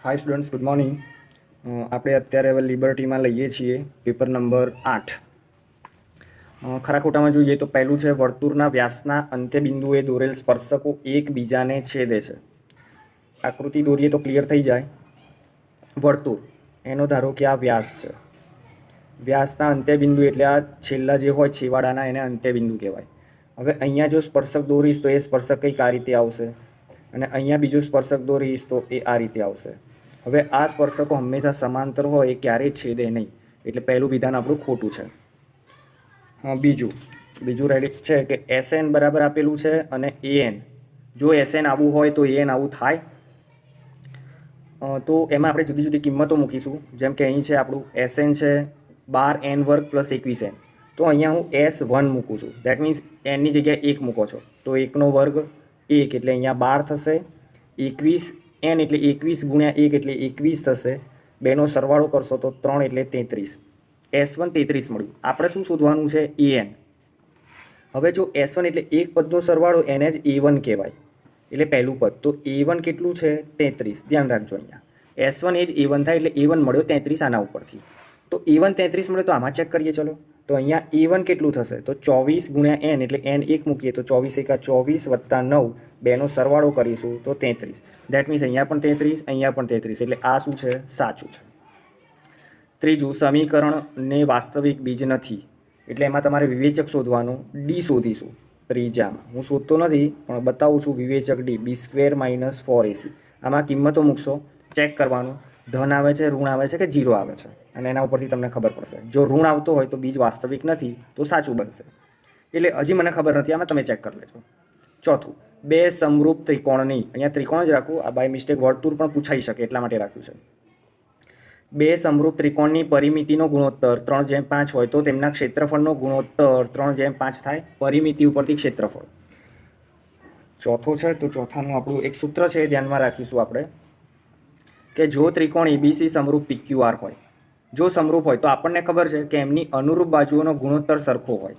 હાય students, good morning. આપણે અત્યારે હવે લિબર્ટીમાં લઈએ છીએ પેપર નંબર 8. ખરા ખોટામાં જોઈએ તો પહેલું છે વર્તુળના વ્યાસના અંત્યબિંદુએ દોરેલ સ્પર્શકો એકબીજાને છેદે છે. આકૃતિ દોરીએ તો ક્લિયર થઈ જાય. વર્તુળ એનો ધારો કે આ વ્યાસ છે. વ્યાસના અંત્યબિંદુ એટલે આ છેલ્લા જે હોય છેવાડાના એને અંત્યબિંદુ કહેવાય. હવે અહીંયા જો સ્પર્શક દોરીશ તો એ સ્પર્શક કંઈક આ રીતે આવશે અને અહીંયા બીજું સ્પર્શક દોરીશ તો એ આ રીતે આવશે. હવે આ સ્પર્શકો હંમેશા સમાંતર હોય એ ક્યારેય છેદે નહીં, એટલે પહેલું વિધાન આપણું ખોટું છે. બીજું રેડી છે કે SN બરાબર આપેલું છે અને AN, જો SN આવું હોય તો AN આવું થાય. તો એમાં આપણે જુદી જુદી કિંમતો મૂકીશું. જેમ કે અહીં છે આપણું SN છે 12n વર્ગ પ્લસ 21n, તો અહીંયા હું S1 મૂકું છું. દેટ મીન્સ એનની જગ્યાએ 1 મૂકો છો તો 1નો વર્ગ 1 એટલે અહીંયા 12 થશે. 21n એટલે 21 ગુણ્યા 1 એટલે 21 થશે. બેનો સરવાળો કરશો તો 3 એટલે 33. S1 33 મળ્યું. આપણે શું શોધવાનું છે? AN. હવે જો S1 એટલે એક પદનો સરવાળો એને જ A1 કહેવાય, એટલે પહેલું પદ. તો A1 કેટલું છે? 33. ધ્યાન રાખજો, અહીંયા S1 એ જ A1 થાય એટલે A1 મળ્યો 33 આના ઉપરથી. તો A1 33 મળે તો આમાં ચેક કરીએ. ચલો, તો અહીંયા A1 કેટલું થશે? તો 24 ગુણ્યા n એટલે n 1 મૂકીએ તો 24 એકા 24 વત્તા 9, બેનો સરવાળો કરીશું તો 33. દેટ મીન્સ અહીંયા પણ 33, અહીંયા પણ 33, એટલે આ શું છે? સાચું છે. ત્રીજું, સમીકરણને વાસ્તવિક બીજ નથી, એટલે એમાં તમારે વિવેચક શોધવાનું. ડી શોધીશું ત્રીજામાં. હું શોધતો નથી પણ બતાવું છું. વિવેચક ડી, B² - 4AC. આમાં કિંમતો મૂકશો, ચેક કરવાનું ધન આવે છે, ઋણ આવે છે કે 0 આવે છે, અને એના ઉપરથી તમને ખબર પડશે. જો ઋણ આવતો હોય તો બીજ વાસ્તવિક નથી, તો સાચું બનશે. એટલે હજી મને ખબર નથી, આમાં તમે ચેક કરી લેજો. ચોથું, બે સમરૂપ ત્રિકોણની, અહીંયા ત્રિકોણ જ રાખવું, આ બાય મિસ્ટેક વર્તુળ પણ પૂછાઈ શકે એટલા માટે રાખ્યું છે. બે સમરૂપ ત્રિકોણની પરિમિતિનો ગુણોત્તર 3/5 હોય તો તેમના ક્ષેત્રફળનો ગુણોત્તર 3/5 થાય. પરિમિતિ ઉપરથી ક્ષેત્રફળ. ચોથો છે તો ચોથાનું આપણું એક સૂત્ર છે, ધ્યાનમાં રાખીશું આપણે, કે જો ત્રિકોણ ABC સમરૂપ PQR હોય, જો સમરૂપ હોય તો આપણને ખબર છે કે એમની અનુરૂપ બાજુઓનો ગુણોત્તર સરખો હોય,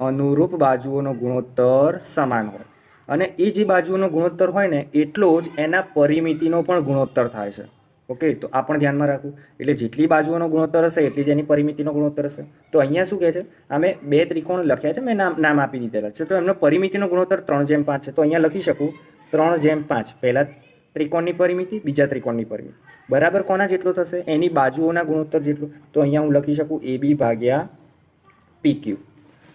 અનુરૂપ બાજુઓનો ગુણોત્તર સમાન હોય, અને એ જે બાજુઓનો ગુણોત્તર હોય ને એટલો જ એના પરિમિતિનો પણ ગુણોત્તર થાય છે. ઓકે, તો આ પણ ધ્યાનમાં રાખવું. એટલે જેટલી બાજુઓનો ગુણોત્તર હશે એટલી જ એની પરિમિતિનો ગુણોત્તર હશે. તો અહીંયા શું કહે છે? અમે બે ત્રિકોણ લખ્યા છે, મેં નામ આપી દીધેલા છે, તો એમનો પરિમિતિનો ગુણોત્તર 3/5 છે. તો અહીંયા લખી શકું 3/5. પહેલા ત્રિકોણની પરિમિતિ, બીજા ત્રિકોણની પરિમિતિ બરાબર કોના જેટલો થશે? એની બાજુઓના ગુણોત્તર જેટલું. તો અહીંયા હું લખી શકું AB ભાગ્યા PQ.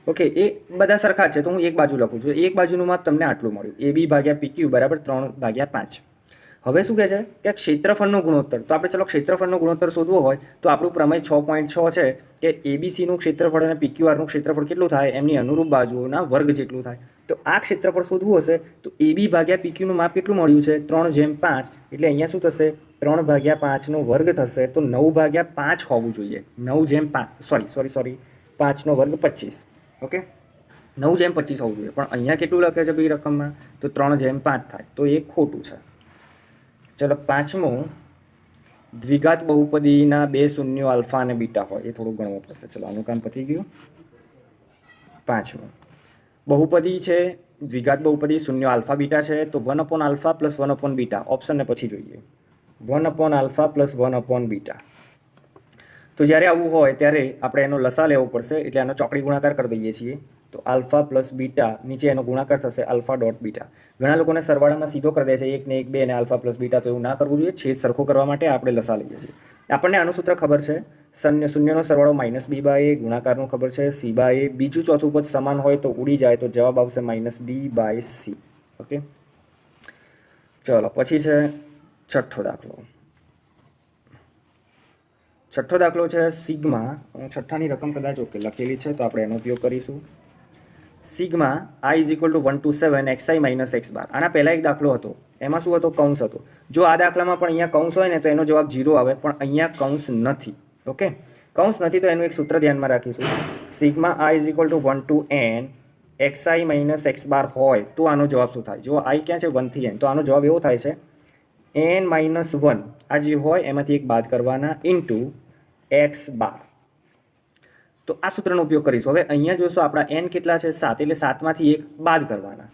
ઓકે, એ બધા સરખા છે તો હું એક બાજુ લખું છું. એક બાજુનું માપ તમને આટલું મળ્યું, AB ભાગ્યા PQ બરાબર 3/5. હવે શું કહે છે કે ક્ષેત્રફળનો ગુણોત્તર. તો આપણે ચલો ક્ષેત્રફળનો ગુણોત્તર શોધવો હોય તો આપણું પ્રમેય 6.6 છે કે ABCનું ક્ષેત્રફળ અને PQRનું ક્ષેત્રફળ કેટલું થાય? એમની અનુરૂપ બાજુઓના વર્ગ જેટલું થાય. તો આ ક્ષેત્રફળ શોધવું હશે તો AB ભાગ્યા PQનું માપ કેટલું મળ્યું છે? 3/5. એટલે અહીંયા શું થશે? 3/5નો વર્ગ થશે, તો 9/5 હોવું જોઈએ. 9/5 સોરી 5નો વર્ગ 25. ઓકે, 9/25 હોવું જોઈએ, પણ અહીંયા કેટલું લખે છે ભાઈ રકમમાં? તો 3/5 થાય, તો એ ખોટું છે. ચલો, પાંચમું, દ્વિઘાત બહુપદીના બે શૂન્યો આલ્ફા અને બીટા હોય, એ થોડું ગણવું પડશે. ચલો, આનું કામ પતી ગયું. પાંચમું, બહુપદી છે, દ્વિઘાત બહુપદી, શૂન્યો આલ્ફા બીટા છે, તો 1/α + 1/β. ઓપ્શનને પછી જોઈએ. 1/α + 1/β. તો જ્યારે આવું હોય ત્યારે આપણે એનો લસા લેવો પડશે, એટલે આનો ચોકડી ગુણાકાર કરી દઈએ છીએ. તો આલ્ફા પ્લસ બીટા, નીચે એનો ગુણાકાર થશે α.β. ઘણા લોકોને સરવાળામાં સીધો કરી દે છે 1 ને 1 2 અને α પ્લસ બીટા. તો એવું ના કરવું જોઈએ. છેદ સરખો કરવા માટે આપણે લસા લઈએ છીએ. આપણને આનું સૂત્ર ખબર છે, શૂન્યનો સરવાળો -b/a, ગુણાકારનું ખબર છે c/a. બીજું ચોથું પદ સમાન હોય તો ઉડી જાય, તો જવાબ આવશે -b/c. ઓકે, ચલો પછી છે છઠ્ઠો દાખલો. છઠ્ઠો દાખલો છે સિગ્મા. છઠ્ઠાની રકમ કદાચ ઓકે લખેલી છે તો આપણે એનો ઉપયોગ કરીશું. Sigma i = 1 to 7 xi - x બાર. આના પહેલાં એક દાખલો હતો, એમાં શું હતો? કૌંસ હતો. જો આ દાખલામાં પણ અહીંયા કૌંસ હોય ને તો એનો જવાબ 0 આવે, પણ અહીંયા કૌંસ નથી. ઓકે, કૌંસ નથી તો એનું એક સૂત્ર ધ્યાનમાં રાખીશું. Sigma i = 1 to n xi - x બાર હોય તો આનો જવાબ શું થાય? જો i ક્યાં છે? 1 થી n, તો આનો જવાબ એવો થાય છે n - 1 આ જે હોય એમાંથી એક બાદ કરવાના ઇન્ટુ x બાર. તો આ સૂત્રનો ઉપયોગ કરીશું. હવે અહીંયા જોશો આપણા n કેટલા છે? 7, એટલે 7માંથી 1 બાદ કરવાના.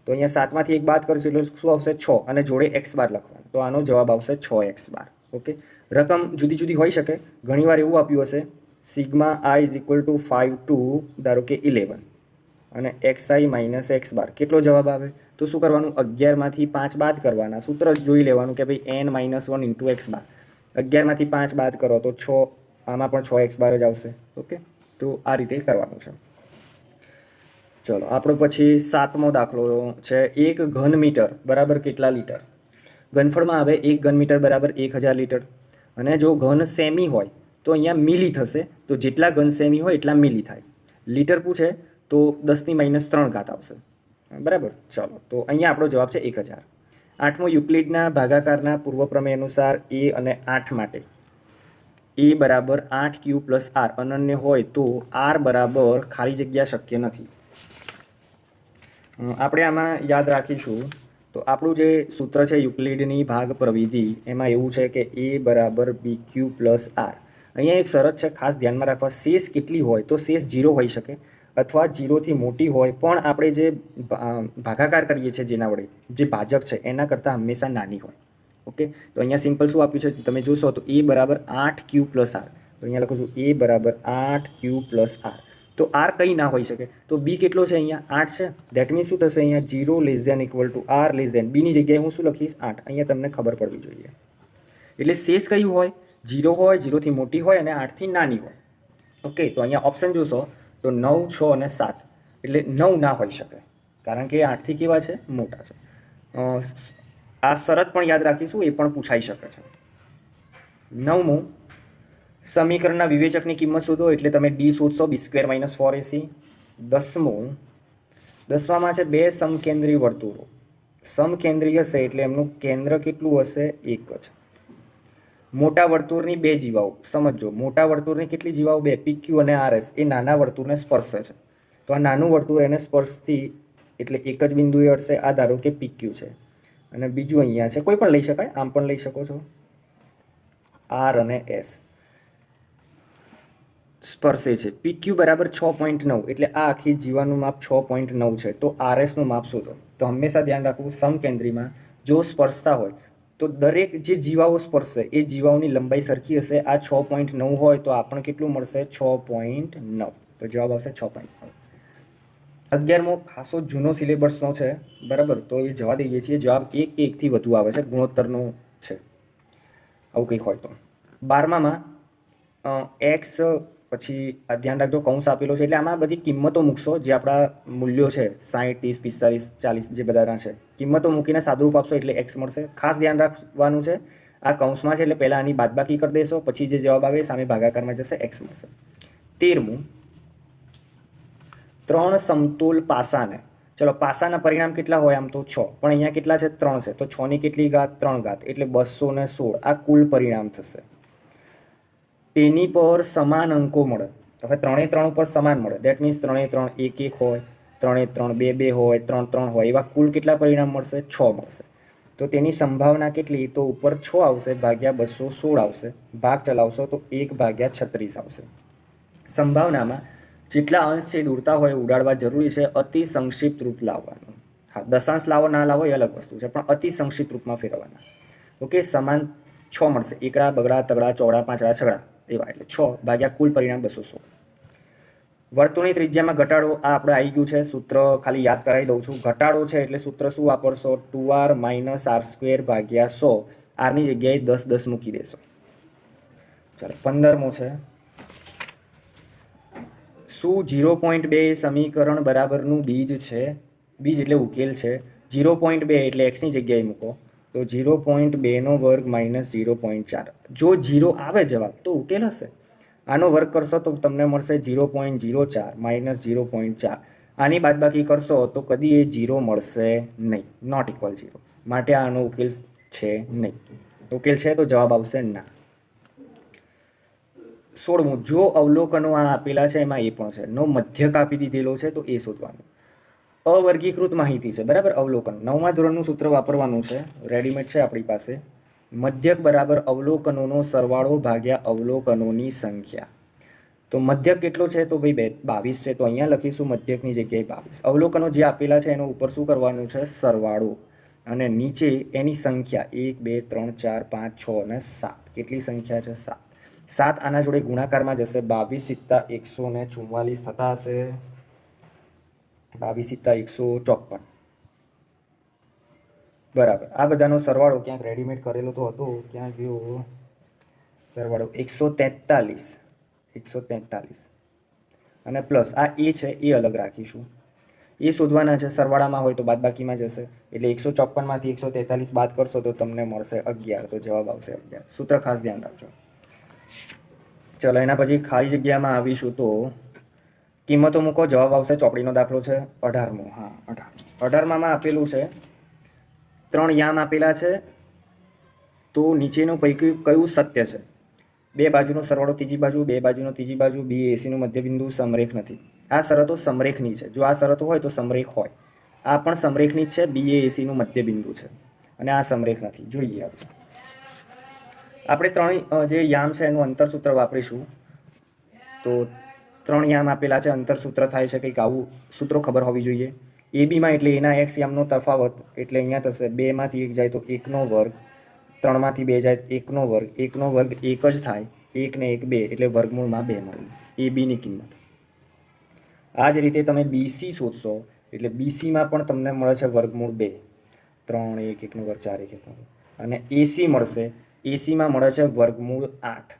તો અહીંયા 7માંથી 1 બાદ કરીશું એટલે શું આવશે 6 અને જોડે x બાર લખવાનું, તો આનો જવાબ આવશે 6x બાર. ઓકે, રકમ જુદી જુદી હોઈ શકે. ઘણીવાર એવું આપ્યું હશે sigma i is equal to 5 to ધારો કે 11 અને xi માઇનસ x બાર કેટલો જવાબ આવે? તો શું કરવાનું, 11માંથી 5 બાદ કરવાના. સૂત્ર જોઈ લેવાનું કે ભાઈ n માઇનસ 1 ઇન્ટુ x બાર. 11માંથી 5 બાદ કરો તો 6, આમાં પણ 6x બાર જ આવશે. ઓકે, તો આ રીતે કરવાનું છે. ચલો આપણો પછી 7મો દાખલો છે, 1 ઘન મીટર બરાબર કેટલા લીટર? ઘનફળમાં આવે 1 ઘન મીટર બરાબર 1000 લીટર, અને જો ઘન સેમી હોય તો અહીંયા મિલી થશે, તો જેટલા ઘન સેમી હોય એટલા મિલી થાય. લીટર પૂછે તો 10⁻³ ઘાત આવશે. બરાબર, ચલો તો અહીંયા આપણો જવાબ છે 1000. 8મો યુક્લિડના ભાગાકારના પૂર્વ પ્રમેય અનુસાર a અને 8 માટે a બરાબર 8q પ્લસ r અનન્ય હોય તો r બરાબર ખાલી જગ્યા શક્ય નથી. આપણે આમાં યાદ રાખીશું તો આપણું જે સૂત્ર છે યુક્લિડની ભાગ પ્રવિધિ, એમાં એવું છે કે a બરાબર bq પ્લસ r. અહીંયા એક શરત છે, ખાસ ધ્યાનમાં રાખવા, શેષ કેટલી હોય તો શેષ 0 હોઈ શકે અથવા 0થી મોટી હોય, પણ આપણે જે ભાગાકાર કરીએ છીએ જેના વડે, જે ભાજક છે એના કરતાં હંમેશા નાની હોય. ઓકે, તો અહીંયા સિમ્પલ શું આપ્યું છે તમે જોશો તો a બરાબર 8q પ્લસ r. તો અહીંયા લખું છું a બરાબર 8q પ્લસ r. તો r કંઈ ના હોઈ શકે, તો b કેટલો છે? અહીંયા 8 છે. દેટ મીન્સ શું થશે? અહીંયા 0 less than equal to r less than b ની જગ્યાએ હું શું લખીશ? 8. અહીંયા તમને ખબર પડવી જોઈએ. એટલે શેષ કયું હોય? 0 હોય, 0થી મોટી હોય અને 8થી નાની હોય. ઓકે, તો અહીંયા ઓપ્શન જોશો તો 9, 6 અને 7, એટલે 9 ના હોઈ શકે કારણ કે 8થી કેવા છે? મોટા છે. આ શરત પણ યાદ રાખીશું, એ પણ પૂછાઈ શકે છે. 9મું, સમીકરણના વિવેચકની કિંમત શોધો, એટલે તમે d શોધશો, b² - 4ac. 10માં છે 2 સમકેન્દ્રી વર્તુળો. સમકેન્દ્રી હશે એટલે એમનું કેન્દ્ર કેટલું હશે? 1 જ. મોટા વર્તુળની 2 જીવાઓ. સમજો, મોટા વર્તુળની કેટલી જીવાઓ? 2. pq અને rs એ નાના વર્તુળને સ્પર્શે છે, તો આ નાનું વર્તુળ એને સ્પર્શથી એટલે એક જ બિંદુએ અડશે. આ ધારો કે pq છે, અને બીજું અહીંયા છે, કોઈ પણ લઈ શકાય, આમ પણ લઈ શકો છો, r અને s સ્પર્શે છે. pq બરાબર 6.9, એટલે આ આખી જીવાનું માપ 6.9 છે. તો rsનું માપ શોધો. તો હંમેશા ધ્યાન રાખવું, સમકેન્દ્રીમાં જો સ્પર્શતા હોય તો દરેક જે જીવાઓ સ્પર્શશે એ જીવાઓની લંબાઈ સરખી હશે. આ 6.9 હોય તો આપણને કેટલું મળશે? 6.9. તો જવાબ આવશે 6.9. 11મો ખાસો જૂનો સિલેબસનો છે, બરાબર, તો એ જવા દઈએ છીએ. જવાબ 1 કે 1થી વધુ આવે છે, ગુણોત્તરનો છે, આવું કંઈક હોય તો. 12માં x, પછી ધ્યાન રાખજો કૌંસ આપેલો છે, એટલે આમાં બધી કિંમતો મૂકશો, જે આપણા મૂલ્યો છે 60, 30, 45, 40 જે બધાના છે, કિંમતો મૂકીને સાદુરૂપ આપશો એટલે x મળશે. ખાસ ધ્યાન રાખવાનું છે, આ કૌંસમાં છે એટલે પહેલાં આની બાદબાકી કરી દેશો, પછી જે જવાબ આવે સામે ભાગાકારમાં જશે, x મળશે. 13મું, 3 સમતોલ પાસાને, ચલો પાસાના પરિણામ કેટલા હોય? આમ તો 6, પણ અહીંયા કેટલા છે? 3 છે, તો 6ની કેટલી ઘાત? 3 ઘાત, એટલે 216. આ કુલ પરિણામ થશે. તેની પર સમાન અંકો મળે. હવે 3 3 ઉપર સમાન મળે, દેટ મીન્સ 3 3 1 1 હોય, 3 3 2 2 હોય, 3 3 હોય, એવા કુલ કેટલા પરિણામ મળશે? 6 મળશે. તો તેની સંભાવના કેટલી? તો ઉપર 6 આવશે ભાગ્યા 216 આવશે. ભાગ ચલાવશો તો 1/36 આવશે. સંભાવનામાં જેટલા અંશ છે દૂરતા હોય ઉડાડવા જરૂરી છે. અતિ સંક્ષિપ્ત રૂપ લાવવાનું. હા, દશાંશ લાવો ના લાવો એ અલગ વસ્તુ છે, પણ અતિ સંક્ષિપ્ત રૂપમાં ફેરવવાના. ઓકે, સમાન 6 મળશે. એકડા, બગડા, તગડા, ચોડા, પાંચડા, છગડા એવા, એટલે 6 ભાગ્યા કુલ પરિણામ 216. વર્તુળની ત્રિજ્યામાં ઘટાડો, આ આપણે આવી ગયું છે, સૂત્ર ખાલી યાદ કરાવી દઉં છું. ઘટાડો છે એટલે સૂત્ર શું વાપરશો? 2r - r² ભાગ્યા 100. આરની જગ્યાએ 10 10 મૂકી દેશો. ચાલો 15મો છે, શું 0.2 સમીકરણ બરાબરનું બીજ છે? બીજ એટલે ઉકેલ છે. 0.2 એટલે x ની જગ્યાએ મૂકો, તો 0.2 વર્ગ - 0.4. જો 0 આવે જવાબ તો ઉકેલ હશે. આનો વર્ગ કરશો તો તમને મળશે 0.04 - 0.4. આની બાદબાકી કરશો તો કદી એ 0 મળશે નહીં, નોટ ઇક્વલ 0. માટે આનો ઉકેલ છે નહીં. ઉકેલ છે તો જવાબ આવશે ના. 16મું, જો અવલોકનો આ આપેલા છે એમાં એ પણ છે, નો મધ્યક આપી દીધેલો છે તો એ શોધવાનું. અવર્ગીકૃત માહિતી છે, બરાબર. અવલોકન 9મા ધોરણનું સૂત્ર વાપરવાનું છે, રેડીમેડ છે આપણી પાસે. મધ્યક બરાબર અવલોકનોનો સરવાળો ભાગ્યા અવલોકનોની સંખ્યા. તો મધ્યક કેટલો છે તો ભાઈ 22 છે, તો અહીંયા લખીશું મધ્યકની જગ્યાએ 22. અવલોકનો જે આપેલા છે એનો ઉપર શું કરવાનું છે? સરવાળો, અને નીચે એની સંખ્યા 1 2 3 4 5 6 અને 7. કેટલી સંખ્યા છે? 7. 7 આના જોડે ગુણાકારમાં જશે. 22 + 144 થતા હશે. 22 + 154. બરાબર. આ બધાનો સરવાળો ક્યાંક રેડીમેડ કરેલો તો હતો, ક્યાં ગયો સરવાળો? 143. 143 અને પ્લસ આ એ છે એ અલગ રાખીશું. એ શોધવાના છે, સરવાળામાં હોય તો બાદબાકીમાં જશે. એટલે 154માંથી 143 બાદ કરશો તો તમને મળશે 11. તો જવાબ આવશે 11. સૂત્ર ખાસ ધ્યાન રાખજો. ચલો એના પછી ખાલી જગ્યામાં આવીશું તો કિંમતો મૂકો. જવાબ આવશે, ચોપડીનો દાખલો છે 18મો. હા 18માં આપેલું છે 3 યામ આપેલા છે. તો નીચેનું પૈકી કયું સત્ય છે? 2 બાજુનો સરવાળો ત્રીજી બાજુ, 2 બાજુનો ત્રીજી બાજુ, બી એસીનું મધ્યબિંદુ સમરેખ નથી. આ શરતો સમરેખની છે. જો આ શરતો હોય તો સમરેખ હોય. આ પણ સમરેખની જ છે. બી એ એસીનું મધ્યબિંદુ છે અને આ સમરેખ નથી. જોઈએ આપણે 3 જે યામ છે એનું અંતરસૂત્ર વાપરીશું. તો 3 યામ આપેલા છે, અંતરસૂત્ર થાય છે કંઈક આવું. સૂત્રો ખબર હોવી જોઈએ. એ બીમાં એટલે એના એક્સ યામનો તફાવત, એટલે અહીંયા થશે 2માંથી 1 જાય તો 1નો વર્ગ, 3માંથી 2 જાય 1નો વર્ગ, 1નો વર્ગ 1 જ થાય, 1 ને 1 2 એટલે વર્ગમૂળમાં 2 મળ્યું એ બીની કિંમત. આ જ રીતે તમે બીસી શોધશો એટલે બીસીમાં પણ તમને મળે છે વર્ગમૂળ 2, 3 1 1નો વર્ગ 4 1 1નો વર્ગ. અને એસી મળશે, એસીમાં મળે છે વર્ગમૂળ 8.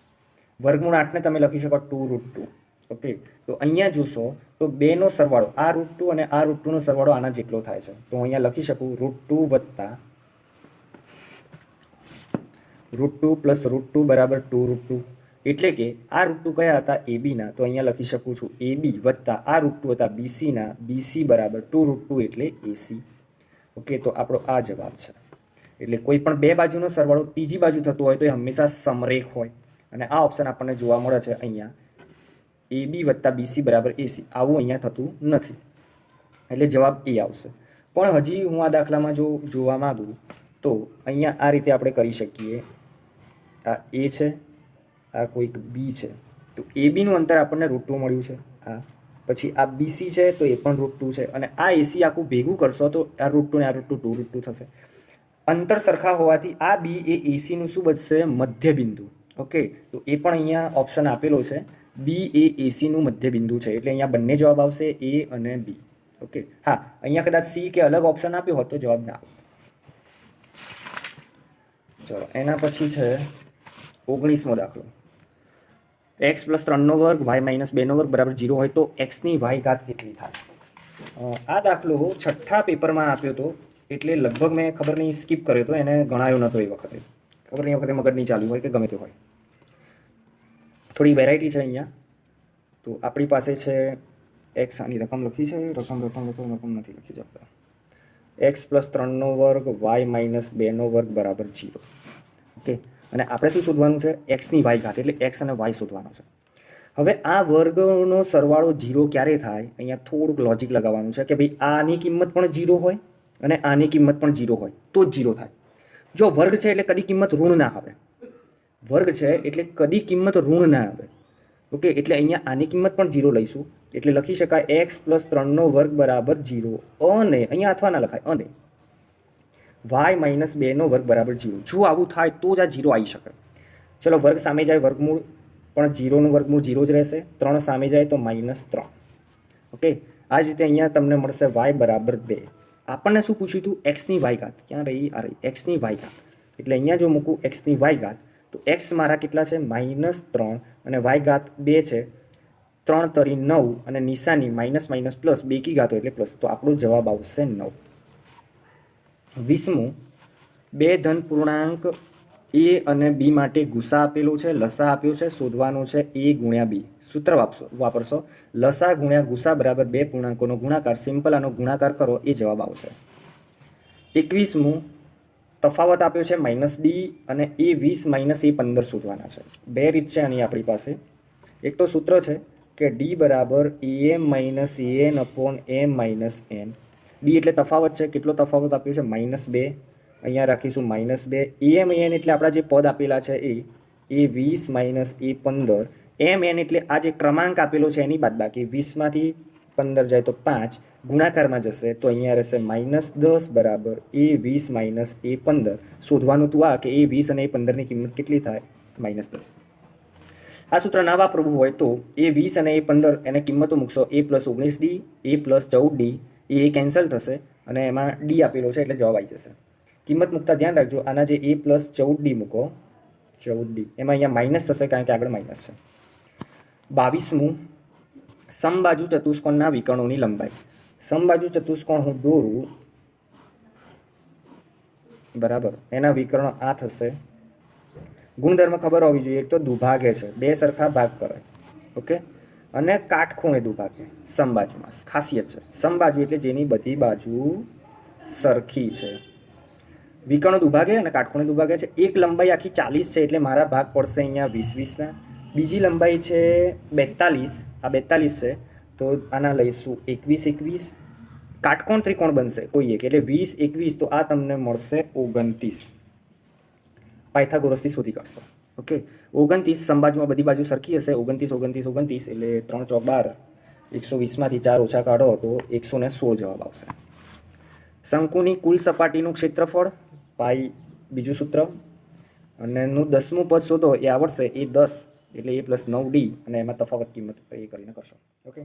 વર્ગમૂળ 8ને તમે લખી શકો 2√2. ઓકે, તો અહીંયા જોશો તો 2નો સરવાળો આ √2 અને આ √2નો સરવાળો આના જેટલો થાય છે. તો અહીંયા લખી શકું √2 વત્તા √2 પ્લસ √2 બરાબર 2√2. એટલે કે આ √2 કયા હતા? એબીના. તો અહીંયા લખી શકું છું એબી વત્તા આ √2 હતા બીસીના. બીસી બરાબર 2√2 એટલે એસી. ઓકે, તો આપણો આ જવાબ છે. એટલે કોઈ પણ 2 બાજુનો સરવાળો ત્રીજી બાજુ થતો હોય તો એ હંમેશા સમરેખ હોય. અને આ ઓપ્શન આપણને જોવા મળે છે અહીંયા, એબી વત્તા બીસી બરાબર એસી. આવું અહીંયા થતું નથી, એટલે જવાબ એ આવશે. પણ હજી હું આ દાખલામાં જો જોવા માગું તો અહીંયા આ રીતે આપણે કરી શકીએ. આ એ છે, આ કોઈક બી છે, તો એ બીનું અંતર આપણને √2 મળ્યું છે. આ પછી આ બીસી છે તો એ પણ √2 છે, અને આ એસી આખું ભેગું કરશો તો આ √2 ને આ √2 2√2 થશે. અંતર સરખા હોવાથી આ બી એ એસીનું શું બનશે? મધ્યબિંદુ. ઓકે, તો એ પણ અહીંયા ઓપ્શન આપેલો છે, બી એ એસીનું મધ્યબિંદુ છે. એટલે અહીંયા બંને જવાબ આવશે, એ અને બી. ઓકે, હા અહીંયા કદાચ સી કે અલગ ઓપ્શન આપ્યો હોત તો જવાબ ના આવે. ચલો એના પછી છે 19મો દાખલો. x + 3નો વર્ગ y - 2નો વર્ગ બરાબર 0 હોય તો xની y ઘાત કેટલી થાય? આ દાખલો 6થા પેપરમાં આપ્યો હતો, એટલે લગભગ મેં ખબર નહીં સ્કીપ કર્યો હતો, એને ગણાયો નહોતો એ વખતે. ખબર નહીં વખતે મગજ નહીં ચાલ્યું હોય કે ગમે તે હોય. થોડી વેરાયટી છે અહીંયા. તો આપણી પાસે છે x, આની રકમ લખી છે, રકમ નથી લખી શકતા. x + 3નો વર્ગ y - 2નો વર્ગ બરાબર 0. ઓકે, અને આપણે શું શોધવાનું છે? એક્સની y ઘાત, એટલે x અને y શોધવાનો છે. હવે આ વર્ગનો સરવાળો 0 ક્યારે થાય? અહીંયા થોડુંક લોજિક લગાવવાનું છે કે ભાઈ આની કિંમત પણ 0 હોય અને આની કિંમત પણ 0 હોય તો જ 0 થાય. જો વર્ગ છે એટલે કદી કિંમત ઋણ ના આવે. વર્ગ છે એટલે કદી કિંમત ઋણ ના આવે. ઓકે, એટલે અહીંયા આની કિંમત પણ 0 લઈશું, એટલે લખી શકાય x + 3નો વર્ગ બરાબર 0, અને અહીંયા અથવા ના લખાય, અને y - 2નો વર્ગ બરાબર 0. જો આવું થાય તો જ આ 0 આવી શકે. ચલો વર્ગ સામે જાય, વર્ગમૂળ પણ 0નું વર્ગમૂળ 0 જ રહેશે. 3 સામે જાય તો -3. ઓકે, આ જ રીતે અહીંયા તમને મળશે y બરાબર 2. આપણને શું પૂછ્યું હતું? xની y ઘાત. ક્યાં રહી? આ રહી xની y ઘાત. એટલે અહીંયા જો મૂકું xની y ઘાત તો x મારા કેટલા છે? -3 અને y ઘાત 2 છે. 3 તરી 9 અને નિશાની માઇનસ પ્લસ બેકી ઘાતો એટલે પ્લસ. તો આપણો જવાબ આવશે 9. 20મું, 2 ધન પૂર્ણાંક a અને b માટે ગુસા આપેલો છે, લસા આપ્યો છે, શોધવાનો છે a ગુણ્યા b. સૂત્ર વાપરશો લસા ગુણ્યા ગુસા બરાબર 2 પૂર્ણાંકોનો ગુણાકાર. સિમ્પલ આનો ગુણાકાર કરો એ જવાબ આવશે. 21મું, તફાવત આપ્યો છે -d અને a20 - a15 શોધવાના છે. 2 રીત છે આની આપણી પાસે. એક તો સૂત્ર છે કે d બરાબર am - an/m - n. d એટલે તફાવત છે. કેટલો તફાવત આપ્યો છે? -2. અહીંયા રાખીશું -2. am an એટલે આપણા જે પદ આપેલા છે એ a20 - a15. એમ એન એટલે આ જે ક્રમાંક આપેલો છે એની બાદબાકી 20માંથી 15 જાય તો 5 ગુણાકારમાં જશે તો અહીંયા રહેશે -10 બરાબર A20 - A15. શોધવાનું તું આ કે A20 અને A15ની કિંમત કેટલી થાય? -10. આ સૂત્ર ના વાપરવું હોય તો A20 અને A15 એને કિંમતો મૂકશો A+19D, A+14D, એ કેન્સલ થશે અને એમાં ડી આપેલો છે એટલે જવાબ આવી જશે. કિંમત મૂકતા ધ્યાન રાખજો, આના જે A+14D મૂકો, 14D, એમાં અહીંયા માઇનસ થશે કારણ કે આગળ માઇનસ છે. 22મું, સમબાજુ ચતુષ્કોણના વિકર્ણોની લંબાઈ. સમબાજુ ચતુષ્કોણ હું દોરું, બરાબર, એના વિકર્ણ આ થશે. ગુણધર્મ ખબર હોવી જોઈએ. એક તો દુભાગે છે, બે સરખા ભાગ કરે, ઓકે, અને કાટખૂણે દુભાગે. સમબાજુમાં ખાસિયત છે, સમબાજુ એટલે જેની બધી બાજુ સરખી છે. વિકર્ણો દુભાગે અને કાટખૂણે દુભાગે છે. એક લંબાઈ આખી 40 છે એટલે મારા ભાગ પડશે અહીંયા 20-20ના. બીજી લંબાઈ છે 42, આ 42 છે તો આના લઈશું 21-21. કાટકોણ ત્રિકોણ બનશે કોઈ એક એટલે 20-21, તો આ તમને મળશે 29. પાયથાગોરસથી શોધી કાઢશો, ઓકે. 29 સમબાજુમાં બધી બાજુ સરખી હશે. 29 એટલે 3 ચોક 12, 120માંથી 4 ઓછા કાઢો તો 116 જવાબ આવશે. શંકુની કુલ સપાટીનું ક્ષેત્રફળ પાઈ, બીજું સૂત્ર, અને નું 10મું પદ શોધો એ આવડશે. એ 10 એટલે A+9D અને એમાં તફાવત કિંમત એ કરીને કરશો, ઓકે.